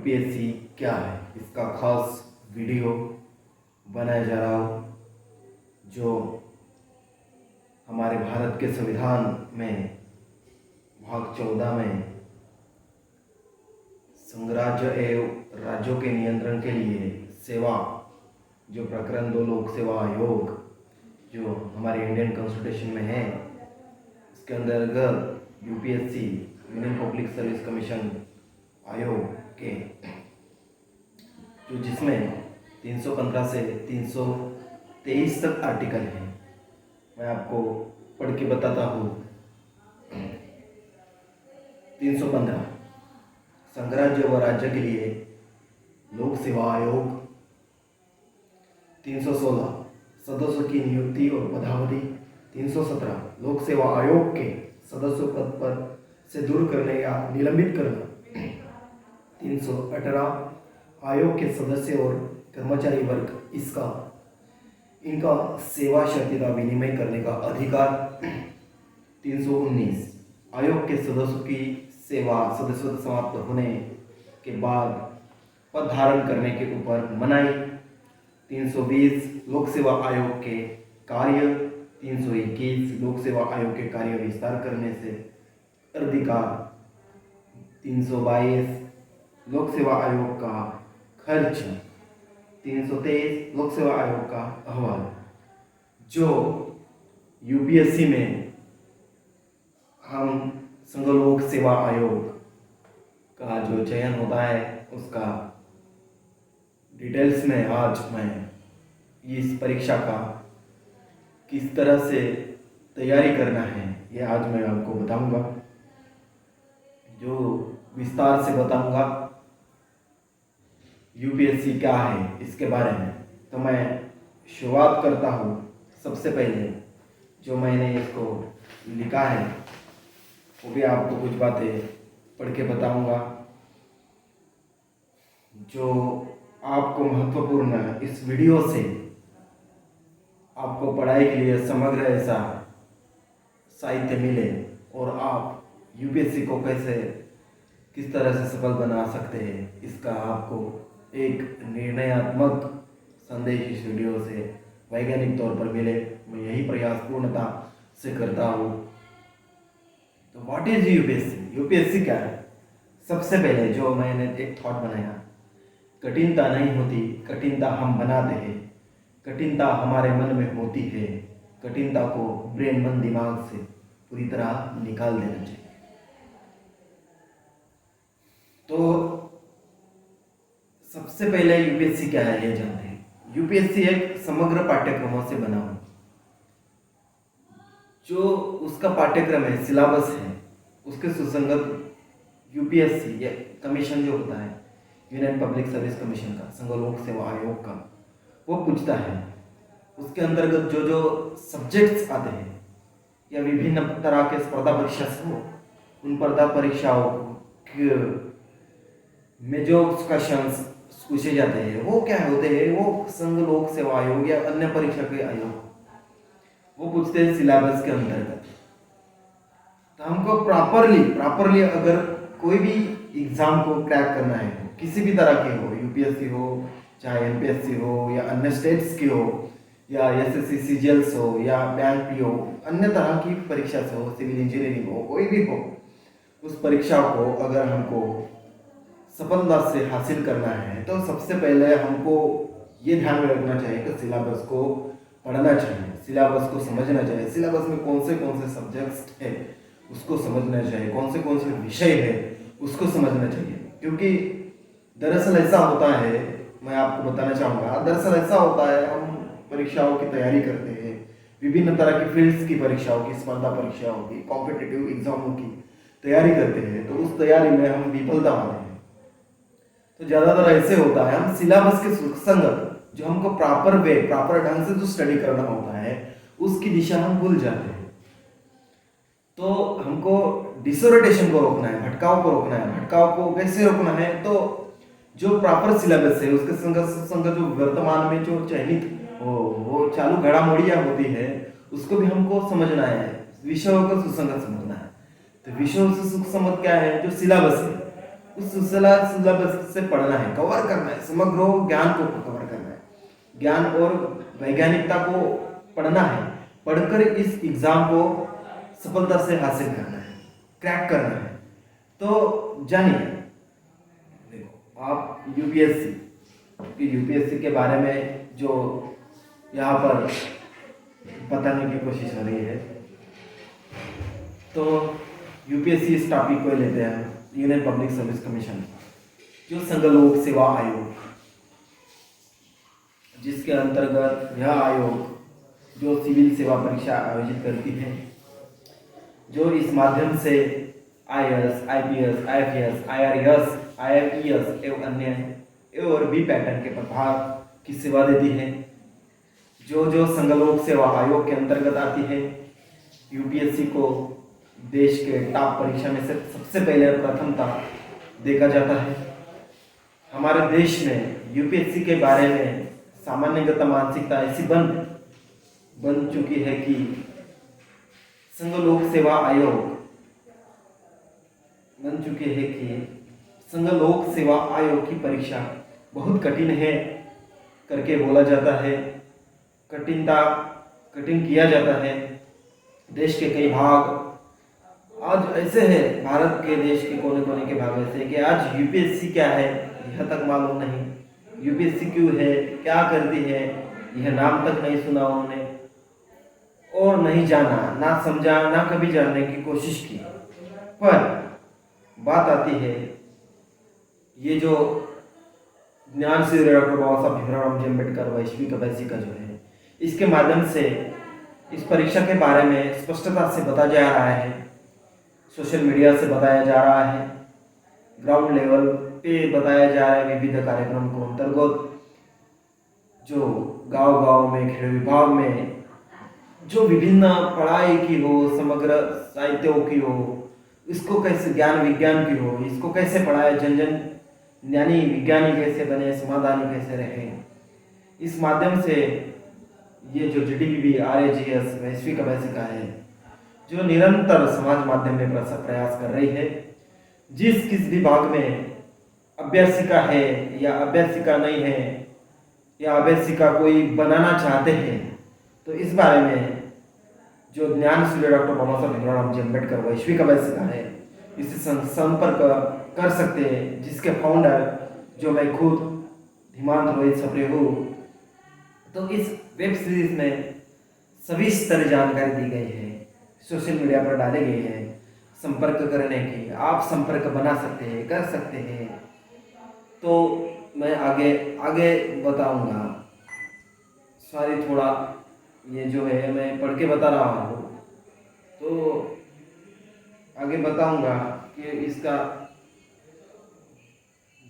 UPSC क्या है इसका खास वीडियो बनाया जा रहा हूँ, जो हमारे भारत के संविधान में भाग 14 में संघराज्य एवं राज्यों के नियंत्रण के लिए सेवा, जो प्रकरण 2 लोक सेवा आयोग जो हमारे इंडियन कॉन्स्टिट्यूशन में है, इसके अंतर्गत UPSC union public service commission आयोग के जो जिसमें 315 से 323 तक आर्टिकल हैं, मैं आपको पढ़ के बताता हूँ। 315 संघराज्य व राज्य के लिए लोक सेवा आयोग। 316 सदस्यों की नियुक्ति और पदावधि। 317 लोक सेवा आयोग के सदस्यों पद पर से दूर करने या निलंबित करना। 318 आयोग के सदस्य और कर्मचारी वर्ग इनका सेवा शर्तिता विनिमय करने का अधिकार। 319 आयोग के सदस्यों की सेवा सदस्यता समाप्त होने के बाद पद धारण करने के ऊपर मनाही। 320 लोक सेवा आयोग के कार्य। 321 लोक सेवा आयोग के कार्य विस्तार करने से अधिकार। 322 लोक सेवा आयोग का खर्च। 323 लोक सेवा आयोग का अहवाल। जो यूपीएससी में हम संघ लोक सेवा आयोग का जो चयन होता है उसका डिटेल्स में आज मैं इस परीक्षा का किस तरह से तैयारी करना है ये आज मैं आपको बताऊंगा, जो विस्तार से बताऊंगा यूपीएससी क्या है इसके बारे में। तो मैं शुरुआत करता हूँ। सबसे पहले जो मैंने इसको लिखा है वो भी आपको कुछ बातें पढ़ के बताऊंगा जो आपको महत्वपूर्ण इस वीडियो से आपको पढ़ाई के लिए समग्र ऐसा साहित्य मिले और आप यूपीएससी को किस तरह से सफल बना सकते हैं, इसका आपको एक निर्णयात्मक संदेश इस वीडियो से वैज्ञानिक तौर पर मिले। मैं यही प्रयास पूर्णता से करता हूँ। तो व्हाट इज यूपीएससी? यूपीएससी क्या है? सबसे पहले जो मैंने एक थॉट बनाया, कठिनता नहीं होती, कठिनता हम बनाते हैं। कठिनता हमारे मन में होती है। कठिनता को ब्रेन मन दिमाग से पूरी तरह निकाल देना चाहिए। तो सबसे पहले यूपीएससी क्या है ये जानते हैं। यूपीएससी एक समग्र पाठ्यक्रमों से बना हुआ, जो उसका पाठ्यक्रम है, सिलेबस है, उसके सुसंगत यूपीएससी या कमीशन जो होता है यूनियन पब्लिक सर्विस कमीशन का, संघ लोक सेवा आयोग का, वो पूछता है। उसके अंतर्गत जो जो सब्जेक्ट्स आते हैं या विभिन्न तरह के स्पर्धा परीक्षा से हो, उन स्पर्धा परीक्षाओं में जो क्वेश्चंस पूछे जाते हैं वो क्या होते हैं, वो संघ लोक सेवा आयोग या अन्य परीक्षा के आयोग वो पूछते हैं सिलेबस के अंतर्गत। तो हमको प्रॉपरली अगर कोई भी एग्जाम को क्रैक करना है, किसी भी तरह के हो, यूपीएससी हो चाहे एमपीएससी हो या अन्य स्टेट्स की हो या एसएससी सीजीएल्स हो या बैंक पी हो, अन्य तरह की परीक्षा से हो, सिविल इंजीनियरिंग हो, कोई भी हो, उस परीक्षा को अगर हमको सफलता से हासिल करना है तो सबसे पहले हमको ये ध्यान में रखना चाहिए कि सिलेबस को पढ़ना चाहिए, सिलेबस को समझना चाहिए। सिलेबस में कौन से सब्जेक्ट्स है उसको समझना चाहिए, कौन से विषय है उसको समझना चाहिए। क्योंकि दरअसल ऐसा होता है, मैं आपको बताना चाहूँगा, दरअसल ऐसा होता है, हम परीक्षाओं की तैयारी करते हैं, विभिन्न तरह की फील्ड्स की परीक्षाओं की, स्पर्धा परीक्षाओं की, कॉम्पिटिटिव एग्जामों की तैयारी करते हैं, तो उस तैयारी में हम विफलता पाते हैं। तो ज़्यादातर ऐसे होता है, हम सिलेबस के संगत जो हमको प्रॉपर ढंग से जो स्टडी करना होता है उसकी दिशा हम भूल जाते हैं। तो हमको डिसोरिएंटेशन को रोकना है, भटकाव को रोकना है। भटकाव को कैसे रोकना है? तो जो प्रॉपर सिलेबस है उसके संगत जो वर्तमान में जो चयनित वो चालू घड़ामोड़ियाँ होती है उसको भी हमको समझना है, विषयों को सुसंगत समझना है। तो विषयों से सुसंगत क्या है? जो सिलेबस है, उस सिलेबस से पढ़ना है, कवर करना है, समग्र ज्ञान को कवर करना है, ज्ञान और वैज्ञानिकता को पढ़ना है, पढ़कर इस एग्जाम को सफलता से हासिल करना है, क्रैक करना है। तो जानिए, देखो आप यूपीएससी के बारे में जो यहाँ पर बताने की कोशिश हो रही है, तो यूपीएससी इस टॉपिक को लेते हैं, यूनियन पब्लिक सर्विस कमीशन, जो संघ लोक सेवा आयोग, जिसके अंतर्गत यह आयोग जो सिविल सेवा परीक्षा आयोजित करती है, जो इस माध्यम से आईएएस, आईपीएस, आईएफएस, आईआरएस, आईएफईएस एवं अन्य और भी पैटर्न के प्रभार की सेवा देती है, जो संघ लोक सेवा आयोग के अंतर्गत आती है। यूपीएससी को देश के टॉप परीक्षा में से सबसे पहले प्रथमता देखा जाता है। हमारे देश में यूपीएससी के बारे में सामान्यगत मानसिकता ऐसी बन चुकी है कि संघ लोक सेवा आयोग की परीक्षा बहुत कठिन है करके बोला जाता है, कठिन किया जाता है। देश के कई भाग आज ऐसे हैं, भारत के देश के कोने कोने के भाग ऐसे हैं कि आज यूपीएससी क्या है यह तक मालूम नहीं, यूपीएससी क्यों है, क्या करती है, यह नाम तक नहीं सुना उन्होंने, और नहीं जाना, ना समझा, ना कभी जानने की कोशिश की। पर बात आती है ये जो ज्ञान से डॉक्टर बाबा साहब भीमराव अम्बेडकर वैश्विक परीक्षा जो है, इसके माध्यम से इस परीक्षा के बारे में स्पष्टता से बताया जा रहा है, सोशल मीडिया से बताया जा रहा है, ग्राउंड लेवल पे बताया जा रहा है, विविध कार्यक्रम को अंतर्गत जो गांव में, खेल विभाग में जो विभिन्न पढ़ाई की हो, समग्र साहित्यों की हो, इसको कैसे ज्ञान विज्ञान की हो, इसको कैसे पढ़ाए, जन ज्ञानी विज्ञानी कैसे बने, समाधानी कैसे रहे, इस माध्यम से ये जो जीडीपी आरएजीएस वैश्विक परीक्षा है, जो निरंतर समाज माध्यम में प्रयास कर रही है, किस विभाग में अभ्यासिका है या अभ्यासिका नहीं है, या अभ्यासिका कोई बनाना चाहते हैं, तो इस बारे में जो ज्ञान सूर्य डॉक्टर बाबा साहब भीमराव अम्बेडकर वैश्विक परीक्षा है, इससे संपर्क कर सकते हैं, जिसके फाउंडर जो मैं खुद धीमांत रोहित सप्रे हूँ। तो इस वेब सीरीज में सभी स्तर जानकारी दी गई है, सोशल मीडिया पर डाले गए हैं संपर्क करने की, आप संपर्क बना सकते हैं, कर सकते हैं। तो मैं आगे बताऊंगा, सॉरी थोड़ा ये जो है मैं पढ़ के बता रहा हूँ, तो आगे बताऊंगा कि इसका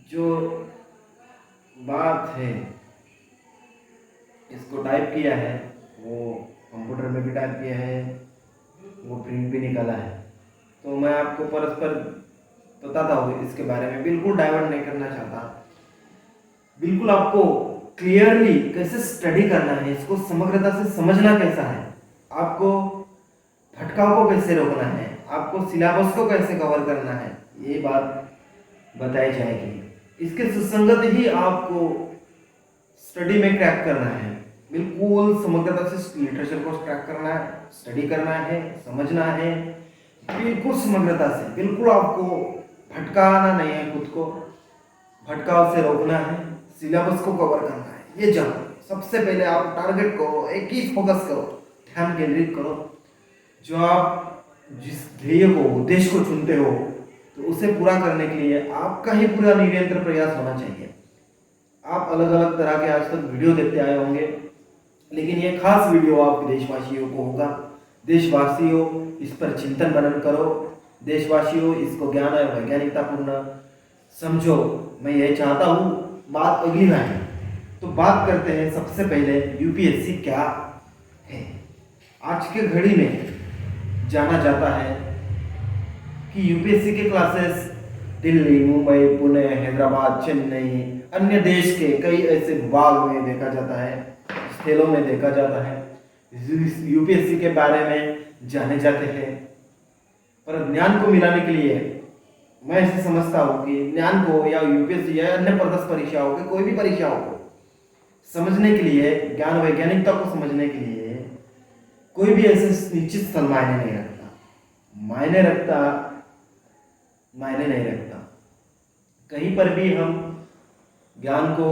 जो बात है, इसको टाइप किया है, वो कंप्यूटर में भी टाइप किया है, वो प्रिंट भी निकाला है। तो मैं आपको परस्पर बताता हूँ इसके बारे में, बिल्कुल डाइवर्ट नहीं करना चाहता, बिल्कुल आपको क्लियरली कैसे स्टडी करना है, इसको समग्रता से समझना कैसा है, आपको भटकाव को कैसे रोकना है, आपको सिलेबस को कैसे कवर करना है, ये बात बताई जाएगी। इसके सुसंगत ही आपको स्टडी में क्रैक करना है, बिल्कुल समग्रता से लिटरेचर को क्रैक करना है, स्टडी करना है, समझना है, बिल्कुल समग्रता से, बिल्कुल आपको भटकाना नहीं है, खुद को भटकाव से रोकना है, सिलेबस को कवर करना है। ये जानो, सबसे पहले आप टारगेट करो, एक ही फोकस करो, ध्यान केंद्रित करो। जो आप जिस ध्येय को, उद्देश्य को चुनते हो, तो उसे पूरा करने के लिए आपका ही पूरा निरंतर प्रयास होना चाहिए। आप अलग अलग तरह के आज तक वीडियो देखते आए होंगे, लेकिन ये खास वीडियो आपके देशवासियों को होगा। देशवासियों, इस पर चिंतन मनन करो, देशवासियों इसको ज्ञान और वैज्ञानिकतापूर्ण समझो। मैं ये चाहता हूँ। बात अगली है, तो बात करते हैं सबसे पहले यूपीएससी क्या है। आज के घड़ी में जाना जाता है कि यूपीएससी के क्लासेस दिल्ली, मुंबई, पुणे, हैदराबाद, चेन्नई, अन्य देश के कई ऐसे विभाग में देखा जाता है, स्थलों में देखा जाता है। यूपीएससी के बारे में जाने जाते हैं, पर ज्ञान को मिलाने के लिए मैं ऐसे समझता हूँ कि ज्ञान को या यूपीएससी या अन्य पदस्थ परीक्षाओं की कोई भी परीक्षाओं को समझने के लिए, ज्ञान वैज्ञानिकता को समझने के लिए कोई भी ऐसे निश्चित स्थल मायने नहीं रखता, मायने नहीं रखता। कहीं पर भी हम ज्ञान को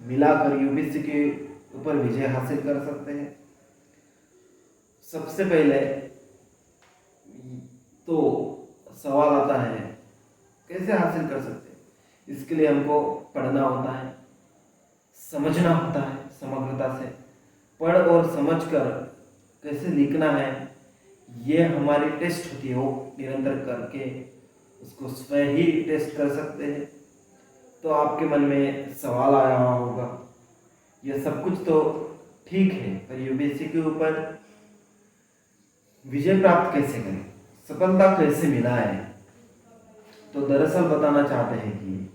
मिलाकर यूपीएससी के ऊपर विजय हासिल कर सकते हैं। सबसे पहले तो सवाल आता है कैसे हासिल कर सकते हैं। इसके लिए हमको पढ़ना होता है, समझना होता है, समग्रता से पढ़ और समझकर कैसे लिखना है, ये हमारी टेस्ट होती है। वो निरंतर करके उसको स्वयं ही टेस्ट कर सकते हैं। तो आपके मन में सवाल आया होगा, यह सब कुछ तो ठीक है, पर यूपीएससी के ऊपर विजय प्राप्त कैसे करें, सफलता कैसे मिला है। तो दरअसल बताना चाहते हैं कि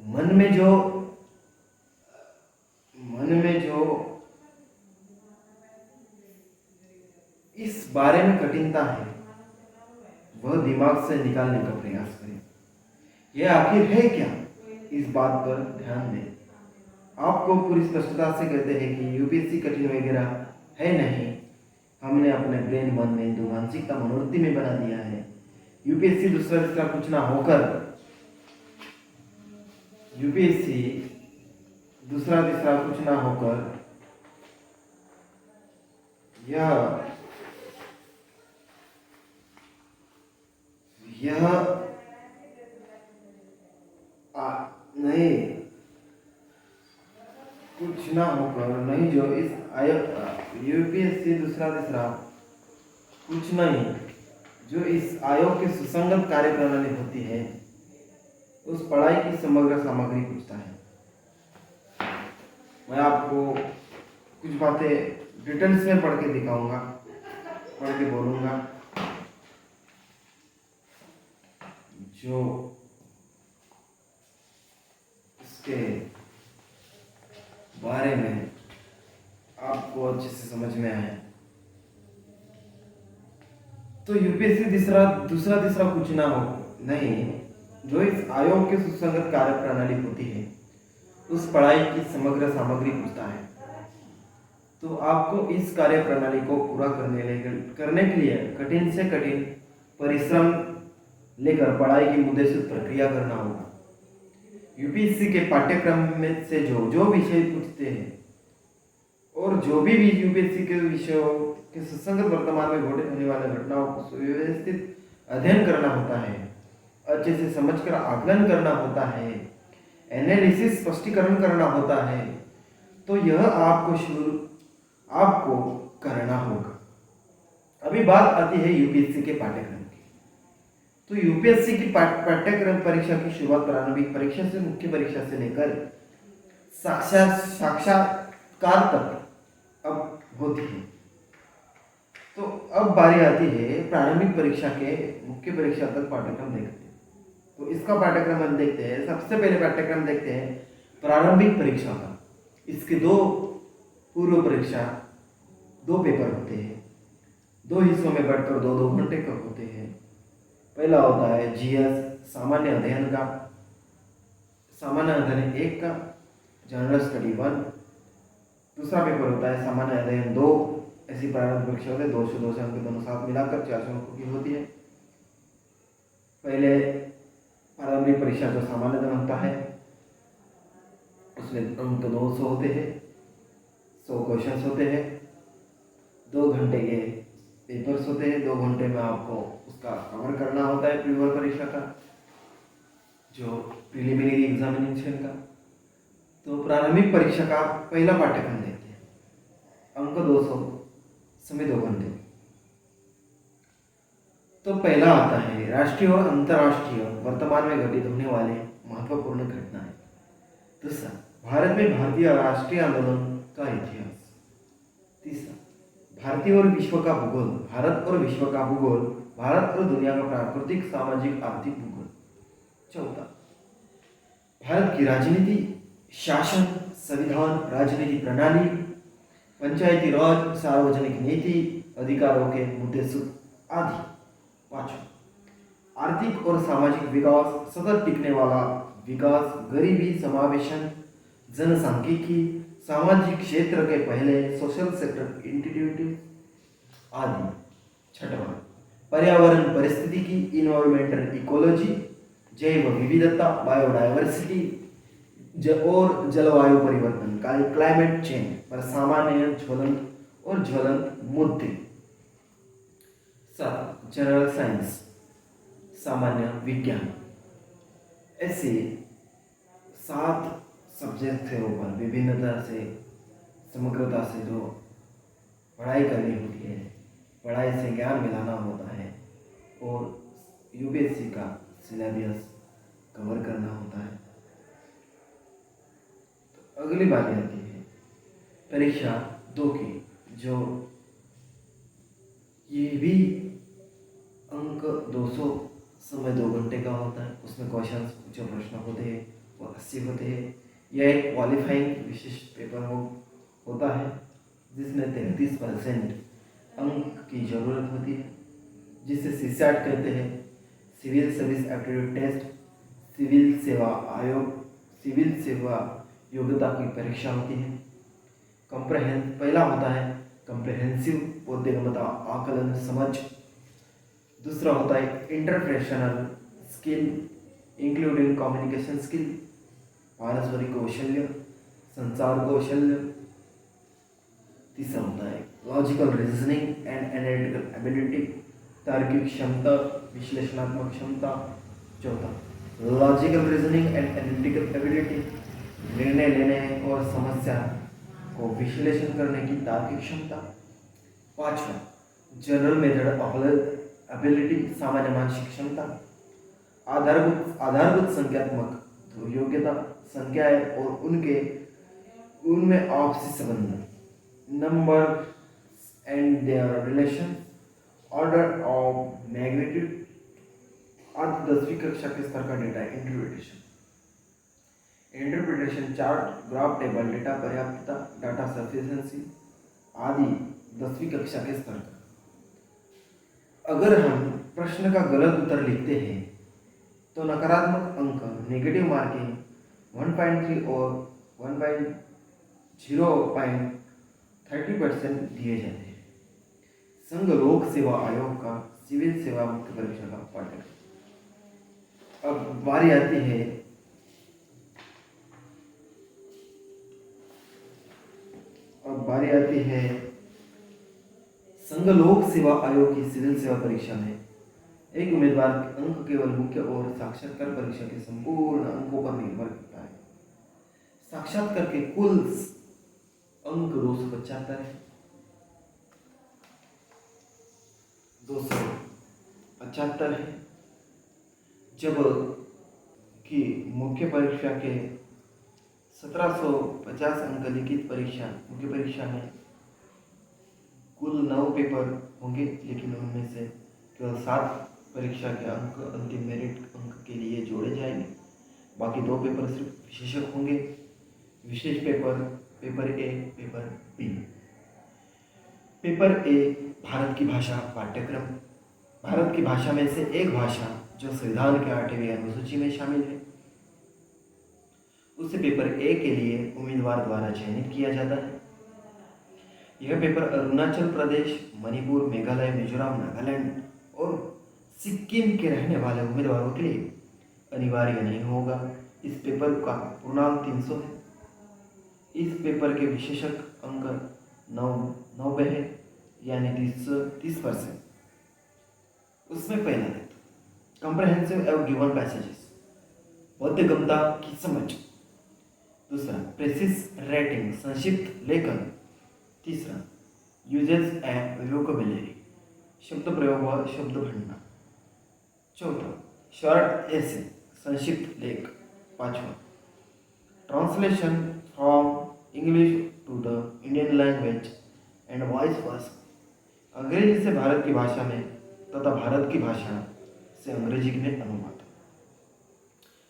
मन में जो इस बारे में कठिनता है, वह दिमाग से निकालने का प्रयास करें। यह आखिर है क्या, इस बात पर ध्यान दें। आपको पूरी स्पष्टता से कहते हैं कि यूपीएससी कठिन वगैरह है नहीं, हमने अपने ब्रेन, मन में, हिंदू मानसिकता, मनोवृत्ति में बना दिया है। यूपीएससी दूसरा तीसरा कुछ ना होकर, यूपीएससी दूसरा तीसरा कुछ ना होकर यह नहीं, कुछ ना होकर नहीं, जो इस यूपीएससी दूसरा तीसरा कुछ नहीं, जो इस आयोग की सुसंगत कार्य प्रणाली होती है, उस पढ़ाई की समग्र सामग्री पूछता है। मैं आपको कुछ बातें डिटेल्स में पढ़ के दिखाऊंगा, पढ़ के बोलूंगा, जो इसके बारे में आपको अच्छे से समझ में आए। तो यूपीएससी दूसरा तीसरा कुछ ना हो नहीं, जो इस आयोग की सुसंगत कार्य प्रणाली होती है, उस पढ़ाई की समग्र सामग्री पूछता है। तो आपको इस कार्य प्रणाली को पूरा करने के लिए कठिन से कठिन परिश्रम लेकर पढ़ाई की मुद्देसूद प्रक्रिया करना होगा। यूपीएससी के पाठ्यक्रम में से जो विषय पूछते हैं और जो भी यूपीएससी के विषयों के सुसंगत वर्तमान में घटित होने वाले घटनाओं को सुव्यवस्थित अध्ययन करना होता है, अच्छे से समझकर आकलन करना होता है, एनालिसिस स्पष्टीकरण करना होता है। तो यह आपको करना होगा। अभी बात आती है यूपीएससी के पाठ्यक्रम की। तो यूपीएससी की पाठ्यक्रम परीक्षा की शुरुआत प्रारंभिक परीक्षा से मुख्य परीक्षा से लेकर साक्षात्कार तक अब होती है। तो अब बारी आती है प्रारंभिक परीक्षा के मुख्य परीक्षा तक पाठ्यक्रम देखते हैं। तो इसका पाठ्यक्रम हम देखते हैं। सबसे पहले पाठ्यक्रम देखते हैं प्रारंभिक परीक्षा का। इसके दो पूर्व परीक्षा, दो पेपर होते हैं, दो हिस्सों में बढ़कर 2-2 घंटे का होते हैं। पहला होता है जीएस सामान्य अध्ययन का, सामान्य अध्ययन 1 का, जनरल स्टडी 1। दूसरा पेपर होता है सामान्य अध्ययन 2। ऐसी प्रारंभिक परीक्षा होती है, 200 अंक दोनों साथ मिलाकर 400 अंकों की होती है। पहले प्रारंभिक परीक्षा जो सामान्य अध्ययन होता है उसमें अंक 200 होते हैं, 100 क्वेश्चंस होते हैं, 2 घंटे के पेपर्स होते हैं। 2 घंटे में आपको उसका कवर करना होता है प्रीलिमिनरी परीक्षा का, जो प्रीलिमिनरी एग्जामिनेशन का। तो प्रारंभिक परीक्षा का पहला पाठ्यक्रम देखते हैं, अंक 200, समय 2 घंटे। तो पहला आता है राष्ट्रीय और अंतर्राष्ट्रीय वर्तमान में घटित होने वाले महत्वपूर्ण घटनाएं। दूसरा, भारत में भारतीय राष्ट्रीय आंदोलन का इतिहास। तीसरा, भारतीय और विश्व का भूगोल, भारत और विश्व का भूगोल, भारत और दुनिया का प्राकृतिक, सामाजिक, आर्थिक भूगोल। चौथा, भारत की राजनीति, शासन, संविधान, राजनीति प्रणाली, पंचायती राज, सार्वजनिक नीति, अधिकारों के मुद्दे आदि। पांचवा, आर्थिक और सामाजिक विकास, सतत टिकने वाला विकास, गरीबी समावेशन, जनसांख्यिकी, सामाजिक क्षेत्र के पहले, सोशल सेक्टर इंटीग्रिटी आदि। छठवां, पर्यावरण परिस्थितिकी, इन्वायरमेंटल इकोलॉजी, जैव विविधता, बायोडायवर्सिटी और जलवायु परिवर्तन का क्लाइमेट चेंज पर सामान्य ज्वलंत मुद्दे। सात, जनरल साइंस, सामान्य विज्ञान। ऐसे 7 सब्जेक्ट के ऊपर विभिन्नता से, समग्रता से जो पढ़ाई करनी होती है, पढ़ाई से ज्ञान मिलाना होता है और यूपीएससी का सिलेबस कवर करना होता है। तो अगली बात आती है परीक्षा 2 की, जो ये भी अंक 200 समय 2 घंटे का होता है। उसमें क्वेश्चन जो प्रश्न होते हैं वो 80 होते हैं। यह एक क्वालिफाइंग विशिष्ट पेपर होता है जिसमें 33% अंक की जरूरत होती है, जिसे सीसैट कहते हैं, civil service aptitude test, civil सेवा आयोग, सिविल सेवा योग्यता की परीक्षा होती है। पहला होता है कंप्रहेंसिव बोधगम्यता आकलन समझ। दूसरा होता है इंटरप्रेशनल स्किल इंक्लूडिंग कम्युनिकेशन स्किल, पारस्परिक कौशल्य, संचार कौशल्य। तीसरा होता है logical reasoning and analytical ability, तार्किक क्षमता, विश्लेषणात्मक क्षमता। चौथा logical reasoning and analytical ability, निर्णय लेने और समस्या को विश्लेषण करने की तार्किक क्षमता। पांचवा जनरल मेथड ऑफ एबिलिटी, सामान्य मानसिक क्षमता। आधारभूत संख्यात्मक योग्यता, संख्याएं और उनमें आपसी संबंध, number and there relation, order of magnitude. 10वीं कक्षा के स्तर का data interpretation, chart, graph, table, data पर्याप्तता, डाटा सफिशिएंसी आदि 10वीं कक्षा के स्तर का। अगर हम प्रश्न का गलत उत्तर लिखते हैं तो नकारात्मक अंक, नेगेटिव मार्किंग 1.3 और 0.30% दिए जाते हैं। संघ लोक सेवा आयोग का सिविल सेवा मुख्य परीक्षा का पाठ्यक्रम। अब बारी आती है संघ लोक सेवा आयोग की सिविल सेवा परीक्षा में एक उम्मीदवार के अंक केवल मुख्य और साक्षात्कार परीक्षा के संपूर्ण अंकों पर निर्भर करता है। साक्षात्कार के कुल अंक 275 है। 275 है, जब कि मुख्य परीक्षा के 1750 अंक लिखित परीक्षा मुख्य परीक्षा में कुल 9 पेपर होंगे, लेकिन उनमें से केवल 7 परीक्षा के अंक अंतिम मेरिट अंक के लिए जोड़े जाएंगे। बाकी 2 पेपर सिर्फ विशेषक होंगे। विशेष paper A, paper B. Paper A Bharat की भाषा पाठ्यक्रम, भारत की भाषा में से एक भाषा जो संविधान के 8वीं अनुसूची में शामिल है, उसे पेपर ए के लिए उम्मीदवार द्वारा चयनित किया जाता है। यह पेपर अरुणाचल प्रदेश, मणिपुर, मेघालय, मिजोरम, नागालैंड और सिक्किम के रहने वाले उम्मीदवारों के लिए अनिवार्य नहीं होगा। इस पेपर का पूर्णांक 300 है। इस पेपर के विशेषक अंक 90 है, यानी 30%। उसमें पहला कंप्रहेंसिव एवं गिवन पैसेजेस, बोधगम्यता की समझ। दूसरा प्रेसिस राइटिंग, संक्षिप्त लेखन। तीसरा यूजेस एंड वोकैबुलरी, शब्द प्रयोग व शब्द भंडार। चौथा शॉर्ट एसे, संक्षिप्त लेख। पांचवा translation from English to the Indian language and vice versa, अंग्रेजी से भारत की भाषा में तथा भारत की भाषा से अंग्रेजी में अनुवाद।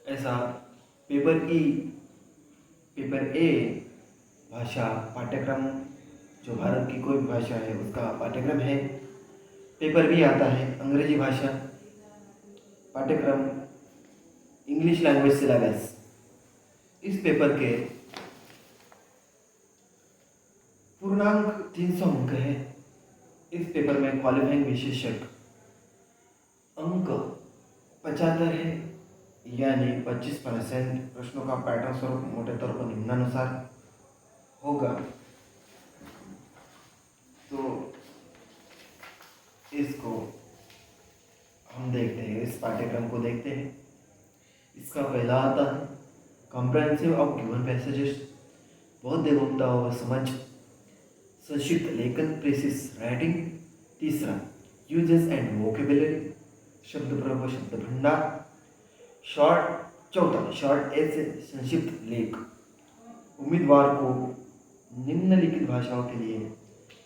ऐसा पेपर ए भाषा पाठ्यक्रम, जो भारत की कोई भाषा है उसका पाठ्यक्रम है। पेपर बी आता है अंग्रेजी भाषा, पाठ्यक्रम इंग्लिश लैंग्वेज सिलेबस, इस पेपर के पूर्णांक 300 अंक है। इस पेपर में क्वालिफाइंग विशेषक अंक 75 है, यानी 25%। प्रश्नों का पैटर्न स्वरूप मोटे तौर पर निम्नानुसार होगा। तो इसको हम देखते हैं, इस पाठ्यक्रम को देखते हैं। इसका पहला आता है कॉम्प्रहेंसिव ऑफ गिवन पैसेजेस, बहुत एवंता और समझ, संक्षिप्त लेखन प्रेसिस राइटिंग। तीसरा यूजेस एंड वोकेबुलरी, शब्द प्रयोग शब्द भंडार। चौथा शॉर्ट ऐसे, संक्षिप्त लेख। उम्मीदवार को निम्नलिखित भाषाओं के लिए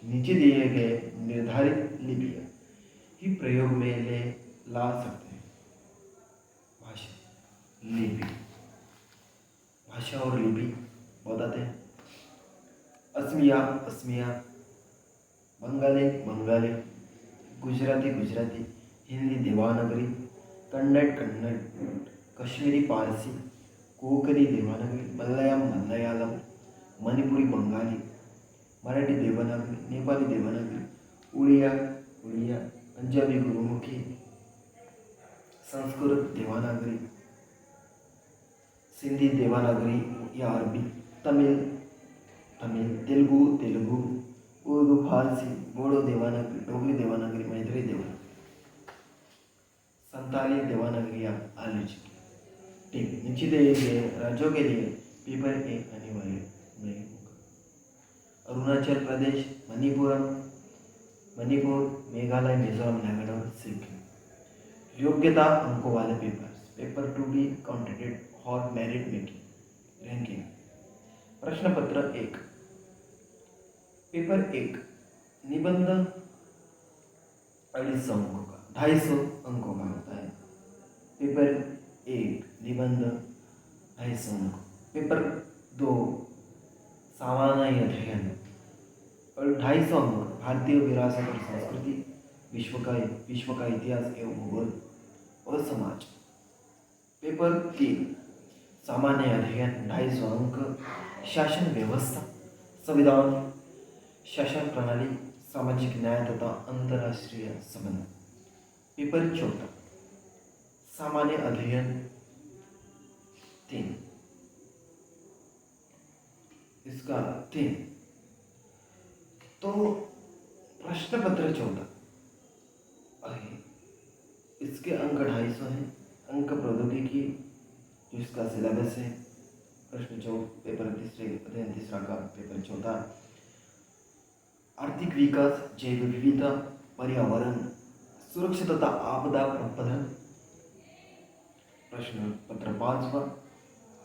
नीचे दिए गए निर्धारित लिपियां ही प्रयोग में ला सकते हैं। भाषा, लिपि, भाषा और लिपि बताते हैं। असमिया, बंगाली, गुजराती, हिंदी देवनागरी, कन्नड़, कश्मीरी पारसी, कोंकणी देवनागरी, मलयालम, मणिपुरी बंगाली, मराठी देवनागरी, नेपाली देवनागरी, उड़िया, पंजाबी गुरुमुखी, संस्कृत देवनागरी, सिंधी देवनागरी या अरबी, तमिल, तेलुगु, उर्दू, फारसी, बोडो देवनागरी, डोगरी देवनागरी, मैथिली देवनागरी, संताली देवनागरी या आलूची। ठीक, नीचे दिए गए राज्यों के लिए पेपर 1 अनिवार्य नहीं होगा। अरुणाचल प्रदेश, मणिपुर, मेघालय, मिजोरम, नागालैंड, सिक्किम। योग्यता अंकों वाले पेपर टू बी काउंटेड और मेरिट मेकिंग रैंकिंग। प्रश्न पत्र 1, पेपर 1 निबंध 250 अंकों का, 250 अंकों का होता है। पेपर 1 निबंध 250 अंक। पेपर 2 सामान्य अध्ययन और 250 अंक, भारतीय विरासत और संस्कृति, विश्व का इतिहास एवं भूगोल और समाज। पेपर 3 सामान्य अध्ययन 250 अंक, शासन व्यवस्था, संविधान, शासन प्रणाली, सामाजिक न्याय तथा अंतर्राष्ट्रीय संबंध। पेपर 4 सामान्य अध्ययन 3, इसका 3। तो प्रश्न पत्र 14 है, इसके अंक 250 हैं। अंक प्रौद्योगिकी जो इसका सिलेबस है, प्रश्न 4 पेपर अध्ययन तीसरा का पेपर 14। आर्थिक विकास, जैव विविधता, पर्यावरण, सुरक्षा तथा आपदा प्रबंधन। प्रश्न पत्र 5वां,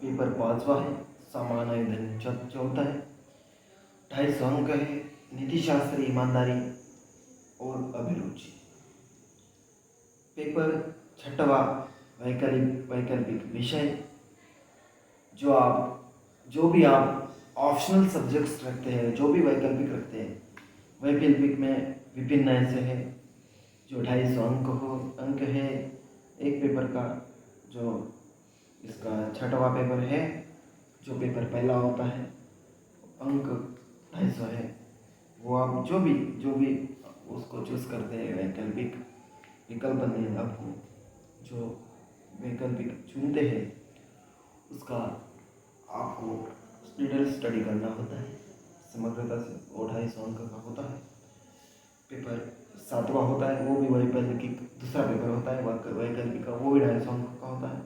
पेपर 5वां है, सामान्य अध्ययन 4 है, 250 अंक है। नीति शास्त्र, ईमानदारी और अभिरुचि। पेपर 6वां वैकल्पिक विषय, जो भी आप ऑप्शनल सब्जेक्ट्स रखते हैं, जो भी वैकल्पिक रखते हैं, वैकल्पिक में विभिन्न ऐसे है जो 250 अंक है एक पेपर का। जो इसका 6वां पेपर है, जो पेपर पहला होता है, अंक 250 है। वो आप जो भी उसको चूज करते हैं, वैकल्पिक विकल्प में आपको जो वैकल्पिक चुनते हैं उसका आपको डिटेल स्टडी करना होता है समग्रता से। वो 250 अंक का होता है। पेपर 7वां होता है, वो भी वैकल्पिक दूसरा पेपर होता है वैकल्पिक का, वो भी 250 अंक का होता है।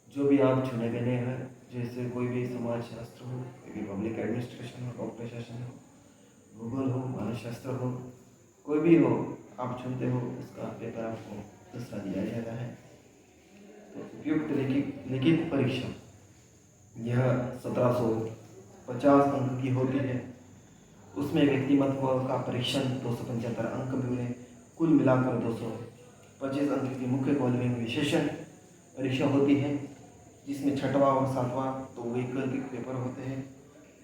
जो भी आप चुने गए हैं, जैसे कोई भी समाज शास्त्र हो, कोई भी पब्लिक एडमिनिस्ट्रेशन हो, लोक प्रशासन हो, भूगोल हो, मानसशास्त्र हो, कोई भी हो आप चुनते हो, उसका पेपर आपको दूसरा दिया जाता है। तो उपयुक्त लिखित परीक्षा यह 1750 अंक की होती है। उसमें व्यक्तिमत्व का परीक्षण 275 अंक मिले, कुल मिलाकर 225 अंक की मुख्य क्वालिफाइंग विशेषण परीक्षा होती है, जिसमें 6वां और 7वां तो वैकल्पिक पेपर होते हैं।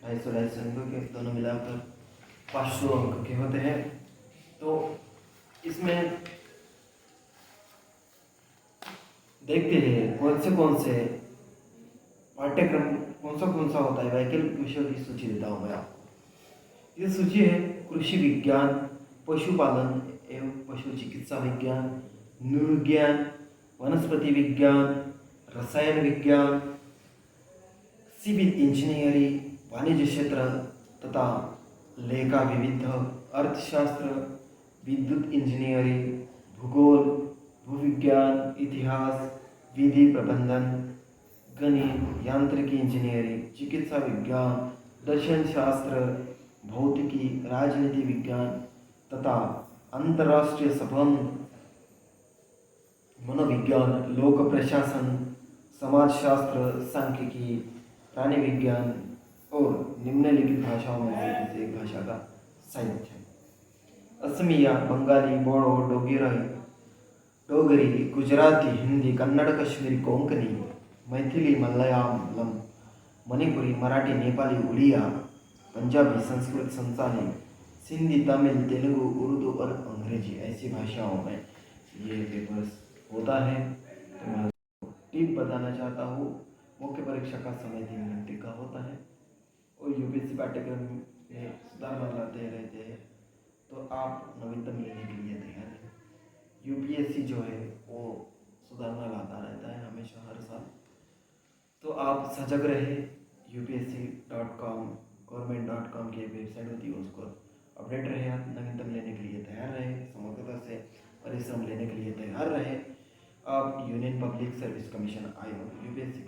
250 अंक के दोनों मिलाकर 500 अंक के होते हैं। तो इसमें देखते हैं कौन से पाठ्यक्रम कौन सा होता है। वैकल्पिक विषयों की सूची देता हूँ मैं आपको। ये सूची है कृषि विज्ञान, पशुपालन एवं पशु चिकित्सा विज्ञान, नृविज्ञान, वनस्पति विज्ञान, रसायन विज्ञान, सिविल इंजीनियरिंग, वाणिज्य क्षेत्र तथा लेखा विविध, अर्थशास्त्र, विद्युत इंजीनियरिंग, भूगोल, भूविज्ञान, इतिहास, विधि प्रबंधन, गणित, यांत्रिकी इंजीनियरिंग, चिकित्सा विज्ञान, दर्शन शास्त्र, भौतिकी, राजनीति विज्ञान तथा अंतर्राष्ट्रीय संबंध, मनोविज्ञान, लोक प्रशासन, समाजशास्त्र, सांख्यिकी, प्राणी विज्ञान और निम्नलिखित भाषाओं में से किसी एक भाषा का साहित्य। असमिया, बंगाली, बोडो, डोगरी, गुजराती, हिंदी, कन्नड़, कश्मीरी, कोंकणी, मैथिली, मलयालम, मणिपुरी, मराठी, नेपाली, उड़िया, पंजाबी, संस्कृत, संसानी, सिंधी, तमिल, तेलुगु, उर्दू और अंग्रेजी ऐसी भाषाओं में ये पेपर्स होता है। तो मैं टिप बताना चाहता हूँ, मुख्य परीक्षा का समय 3 घंटे का होता है और यूपीएससी पाठ्यक्रम में सुधार लाते रहते हैं। तो आप नवीनतम लेने के लिए तैयार हैं। यूपीएससी जो है वो सुधारना लाता रहता है हमेशा हर साल। तो आप सजग रहे, upsc.com गवर्नमेंट.com की वेबसाइट होती है उसको अपडेट रहे, आप नवीनतम लेने के लिए तैयार रहे, समग्रता से परिश्रम लेने के लिए तैयार रहे। आप यूनियन पब्लिक सर्विस कमीशन आयोग यूपीएससी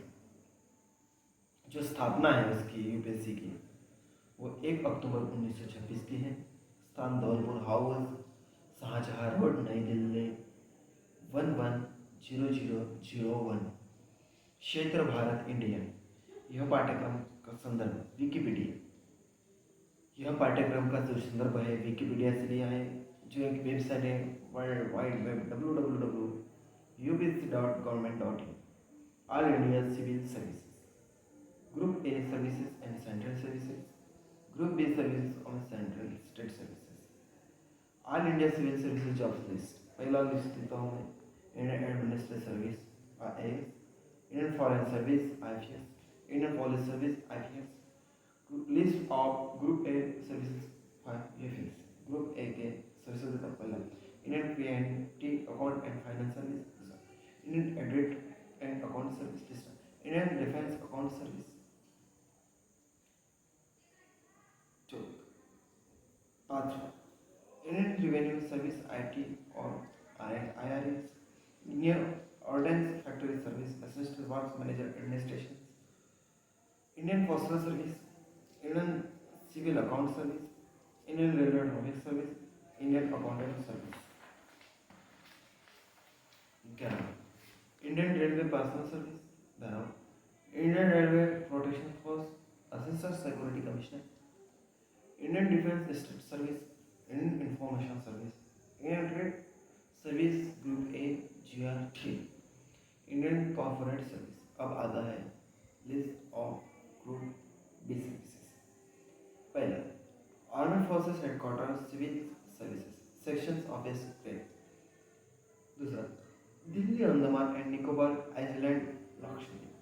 जो स्थापना है उसकी यूपीएससी की वो 1 अक्टूबर 1926 की है। स्थान धौलपुर हाउस, शाहजहाँ रोड, नई दिल्ली 110001। क्षेत्र भारत इंडिया। यह पाठ्यक्रम का संदर्भ विकिपीडिया। यह पाठ्यक्रम का जो संदर्भ है विकिपीडिया से लिया है, जो एक वेबसाइट है world wide web www.upsc.government.in। All India civil services, group A services and central services, group B services और central state services. All India civil services jobs list, पहला लिस्ट देता हूँ मैं। Indian administrative service IAS, Indian foreign service IFS, Indian police service IPS। List of group A services for IFS। Group A के services का पहला Indian P&T account and finance service, Indian audit and account service, Indian defence account service. पाँचवा Indian revenue service IT और IRS, Indian ordnance factory service, assistant works manager administration, Indian postal service, Indian civil account service, Indian railway traffic service, Indian accountant service. 11 Indian railway personnel service, 12 Indian railway protection force, assistant security commissioner, Indian defence state service, Indian information service, Indian trade service group A GR3, Indian corporate service. अब आता है list of group B services. पहला army forces headquarter civil services sections of a state. दूसरा Delhi Andaman and Nicobar island Lakshadweep,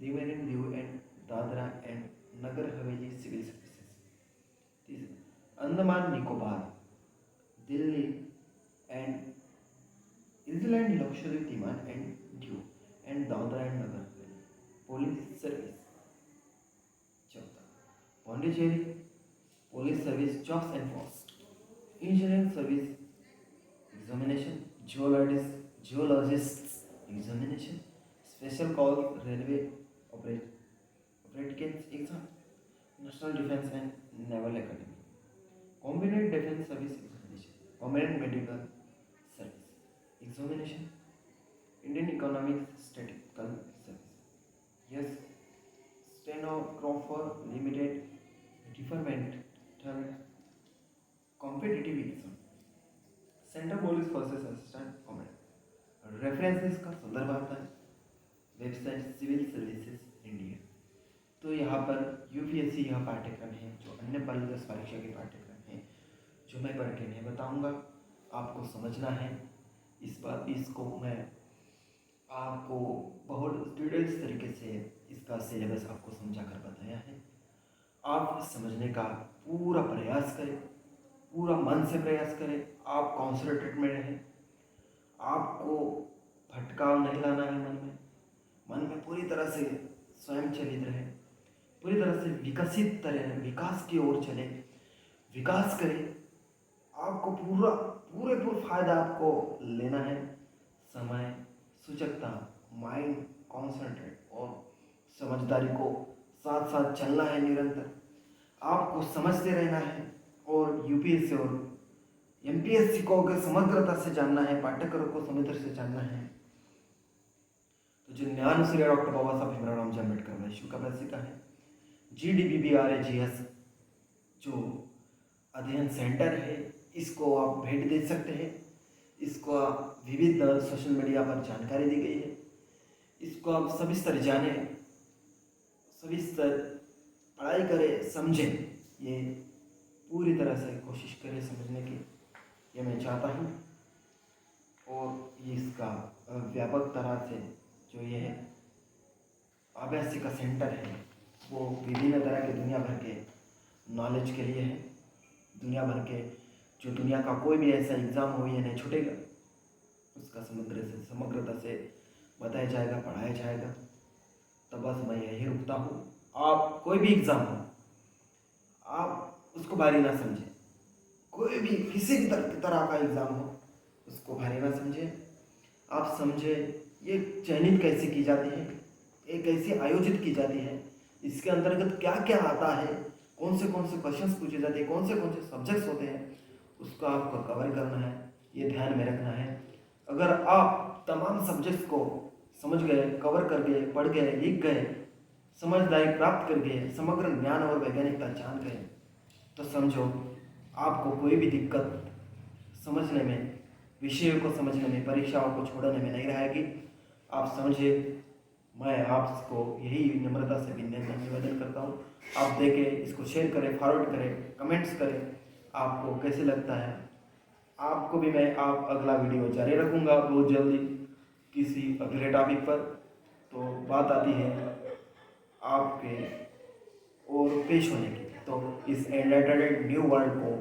Daman and Diu and Dadra and Nagar Haveli civil services. तीसरा Andaman Nicobar, Delhi and island Lakshadweep, Daman and Diu and Dadra and Nagar Haveli police service. चौथा Pondicherry police service jobs and post, engineering service examination, geologist examination, special call railway operating exam, national defence and naval academy, combined defence service examination, combined medical service examination, Indian economic statistical service, yes stenographer limited, departmental competitive exam, central police forces assistant command. References का संदर्भ आता है website civil services India. तो यहाँ पर UPSC यह पाठ्यक्रम है जो अन्य परीक्षा के पाठ्यक्रम है जो मैं पढ़ के नहीं बताऊँगा, आपको समझना है। इसको मैं आपको बहुत डिटेल्स तरीके से इसका सिलेबस आपको समझा कर बताया है। आप समझने का पूरा प्रयास करें, पूरा मन से प्रयास करें, आप कॉन्सेंट्रेटेड में रहें। आपको भटकाव नहीं लाना है मन में पूरी तरह से स्वयं चलित रहे, पूरी तरह से विकसित तरह विकास की ओर चले, विकास करें। आपको पूरे फायदा आपको लेना है। समय, सूचकता, माइंड, कॉन्सेंट्रेट और समझदारी को साथ साथ चलना है निरंतर। आपको समझते रहना है और यूपीएससी और एमपीएससी को अगर समग्रता से जानना है, पाठ्यक्रम को समग्र से जानना है, तो जो ज्ञानश्री डॉक्टर बाबा साहब भीमराव रामजी अम्बेडकर वैश्विक अभ्यासिका है, GDBBRAGS जो अध्ययन सेंटर है, इसको आप भेंट दे सकते हैं। इसको आप विविध सोशल मीडिया पर जानकारी दी गई है। इसको आप सभी स्तर जाने, सभी स्तर पढ़ाई करें, समझें। ये पूरी तरह से कोशिश करें समझने की, ये मैं चाहता हूँ। और इसका व्यापक तरह से जो ये है अभ्यासिका सेंटर है, वो विभिन्न तरह के दुनिया भर के नॉलेज के लिए है। दुनिया भर के जो दुनिया का कोई भी ऐसा एग्ज़ाम हो, ये नहीं छूटेगा, उसका समग्रता से बताया जाएगा, पढ़ाया जाएगा। तो बस मैं यही रुकता हूँ। आप कोई भी एग्ज़ाम हो, आप उसको भारी ना समझें। कोई भी किसी भी तरह का एग्ज़ाम हो, उसको भारी ना समझें। आप समझें ये चयनित कैसे की जाती है, ये कैसे आयोजित की जाती है, इसके अंतर्गत क्या क्या आता है, कौन से क्वेश्चंस पूछे जाते हैं, कौन से सब्जेक्ट्स होते हैं, उसको आपको कवर करना है, ये ध्यान में रखना है। अगर आप तमाम सब्जेक्ट्स को समझ गए, कवर कर गए, पढ़ गए, लिख गए, समझदारी प्राप्त कर गए, समग्र ज्ञान और वैज्ञानिकता जान गए, तो समझो आपको कोई भी दिक्कत समझने में, विषयों को समझने में, परीक्षाओं को छोड़ने में नहीं रहेगी। आप समझिए, मैं आपको यही नम्रता से निवेदन करता हूँ। आप देखें, इसको शेयर करें, फॉरवर्ड करें, कमेंट्स करें, आपको कैसे लगता है। आपको भी मैं अगला वीडियो जारी रखूँगा बहुत जल्दी किसी अगले टॉपिक पर। तो बात आती है आपके और पेश होने की, तो इस एनलाइटेड न्यू वर्ल्ड को,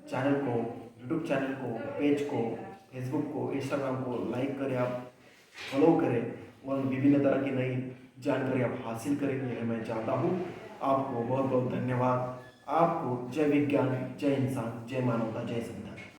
चैनल को, यूट्यूब चैनल को, पेज को, फेसबुक को, इंस्टाग्राम को लाइक करें, आप फॉलो करें और विभिन्न तरह की नई जानकारी आप हासिल करेंगे, यह मैं चाहता हूँ। आपको बहुत बहुत धन्यवाद। आपको जय विज्ञान, जय इंसान, जय मानवता, जय संविधान।